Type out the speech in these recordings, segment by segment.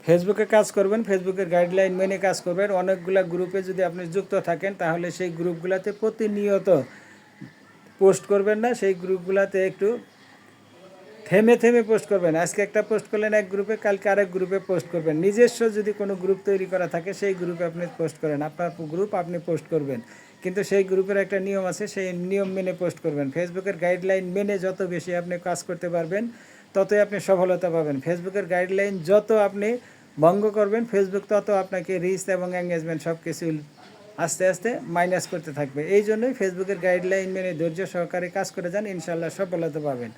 ফেসবুকে কাজ করবেন, ফেসবুকের গাইডলাইন মেনে কাজ করবেন। অনেকগুলা গ্রুপে যদি আপনি যুক্ত থাকেন তাহলে সেই গ্রুপগুলোতে প্রতিনিয়ত পোস্ট করবেন না, সেই গ্রুপগুলোতে একটু থেমে থেমে পোস্ট করবেন। আজকে একটা পোস্ট করলেন এক গ্রুপে, কালকে আরেক গ্রুপে পোস্ট করবেন। নিজস্ব যদি কোনো গ্রুপ তৈরি করা থাকে সেই গ্রুপে আপনি পোস্ট করেন, আপনার গ্রুপ আপনি পোস্ট করবেন, কিন্তু সেই গ্রুপের একটা নিয়ম আছে, সেই নিয়ম মেনে পোস্ট করবেন। ফেসবুকের গাইডলাইন মেনে যত বেশি আপনি কাজ করতে পারবেন ততই আপনি সফলতা পাবেন। ফেসবুকের গাইডলাইন যত আপনি ভঙ্গ করবেন, ফেসবুক তত আপনাকে রিচ এবং এঙ্গেজমেন্ট সব কিছু আস্তে আস্তে মাইনাস করতে থাকবে। এই জন্যই ফেসবুকের গাইডলাইন মেনে ধৈর্য সহকারে কাজ করে যান, ইনশাল্লাহ সফলতা পাবেন।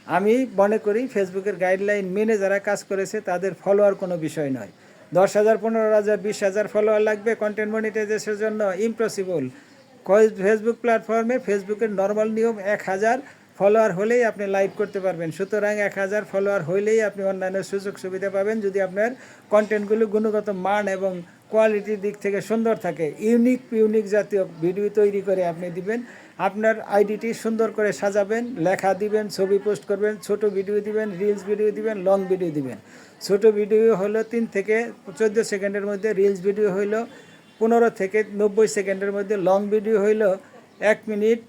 আমি মনে করি ফেসবুকের গাইডলাইন মেনে যারা কাজ করেছে তাদের ফলোয়ার কোনো বিষয় নয়। 10,000, 15,000, 20,000 ফলোয়ার লাগবে কন্টেন্ট মনিটাইজেশনের জন্য, ইম্পসিবল। ফেসবুক প্ল্যাটফর্মে ফেসবুকের নর্মাল নিয়ম 1,000 ফলোয়ার হলেই আপনি লাইভ করতে পারবেন। সুতরাং 1,000 ফলোয়ার হইলেই আপনি অন্যান্য সুযোগ সুবিধা পাবেন যদি আপনার কন্টেন্টগুলো গুণগত মান এবং কোয়ালিটির দিক থেকে সুন্দর থাকে। ইউনিক জাতীয় ভিডিও তৈরি করে আপনি দিবেন, আপনার আইডিটি সুন্দর করে সাজাবেন, লেখা দিবেন, ছবি পোস্ট করবেন, ছোট ভিডিও দিবেন, রিলস ভিডিও দিবেন, লং ভিডিও দিবেন। ছোট ভিডিও হলো 3 থেকে 14 সেকেন্ডের মধ্যে, রিলস ভিডিও হইল 15 থেকে 90 সেকেন্ডের মধ্যে, লং ভিডিও হইল 1 মিনিট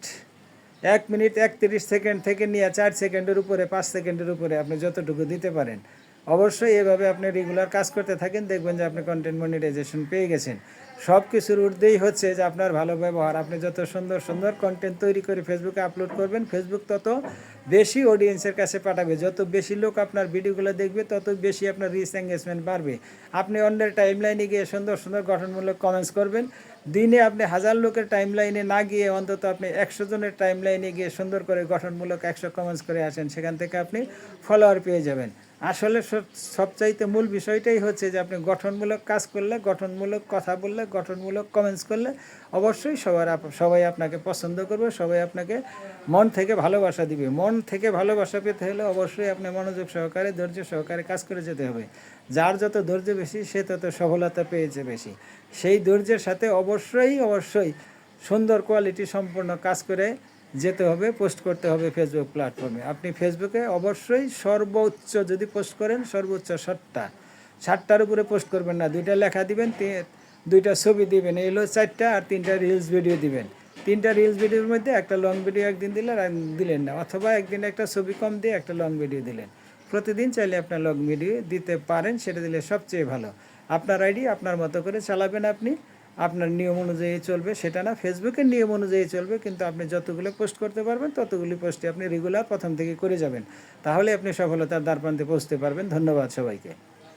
31 সেকেন্ড থেকে নিয়ে 4 সেকেন্ডের উপরে, 5 সেকেন্ডের উপরে আপনি যতটুকু দিতে পারেন। অবশ্যই এভাবে আপনি রেগুলার কাজ করতে থাকেন, দেখবেন যে আপনি কন্টেন্ট মনিটাইজেশন পেয়ে গেছেন। সব কিছুর ঊর্ধ্বেই হচ্ছে যে আপনার ভালো ব্যবহার। আপনি যত সুন্দর সুন্দর কন্টেন্ট তৈরি করে ফেসবুকে আপলোড করবেন, ফেসবুক তত বেশি অডিয়েন্সের কাছে পাঠাবে। যত বেশি লোক আপনার ভিডিওগুলো দেখবে তত বেশি আপনার রিচ এঙ্গেজমেন্ট বাড়বে। আপনি অন্যের টাইমলাইনে গিয়ে সুন্দর সুন্দর গঠনমূলক কমেন্টস করবেন। দিনে আপনি 1000 লোকের টাইমলাইনে না গিয়ে অন্তত আপনি 100 জনের টাইমলাইনে গিয়ে সুন্দর করে গঠনমূলক 100 কমেন্টস করে আসেন, সেখান থেকে আপনি ফলোয়ার পেয়ে যাবেন। আসলে সবচাইতে মূল বিষয়টাই হচ্ছে যে আপনি গঠনমূলক কাজ করলে, গঠনমূলক কথা বললে, গঠনমূলক কমেন্টস করলে অবশ্যই সবাই আপনাকে পছন্দ করবে, সবাই আপনাকে মন থেকে ভালোবাসা দিবে। মন থেকে ভালোবাসা পেতে হলে অবশ্যই আপনি মনোযোগ সহকারে, ধৈর্য সহকারে কাজ করে যেতে হবে। যার যত ধৈর্য বেশি সে তত সফলতা পেয়েছে বেশি। সেই ধৈর্যের সাথে অবশ্যই সুন্দর কোয়ালিটি সম্পন্ন কাজ করে যেতে হবে, পোস্ট করতে হবে ফেসবুক প্ল্যাটফর্মে। আপনি ফেসবুকে অবশ্যই সর্বোচ্চ যদি পোস্ট করেন, সর্বোচ্চ 60টার উপরে পোস্ট করবেন না। 2টা লেখা দিবেন, 2টা ছবি দিবেন, এই হলো 4টা, আর 3টা রিলস ভিডিও দিবেন। 3টা রিলস ভিডিওর মধ্যে একটা লং ভিডিও একদিন দিলেন আর দিলেন না, অথবা একদিন একটা ছবি কম দিয়ে একটা লং ভিডিও দিলেন। প্রতিদিন চাইলে আপনার লং ভিডিও দিতে পারেন, সেটা দিলে সবচেয়ে ভালো। আপনার আইডি আপনার মতো করে চালাবেন, আপনি আপনার নিয়ম অনুযায়ী চলবে, সেটা না ফেসবুকের নিয়ম অনুযায়ী চলবে, কিন্তু আপনি যতগুলো পোস্ট করতে পারবেন ততগুলি পোস্টে আপনি রেগুলার প্রথম থেকে করে যাবেন, তাহলে আপনি সফলতার দ্বারপ্রান্তে পৌঁছতে পারবেন। ধন্যবাদ সবাইকে।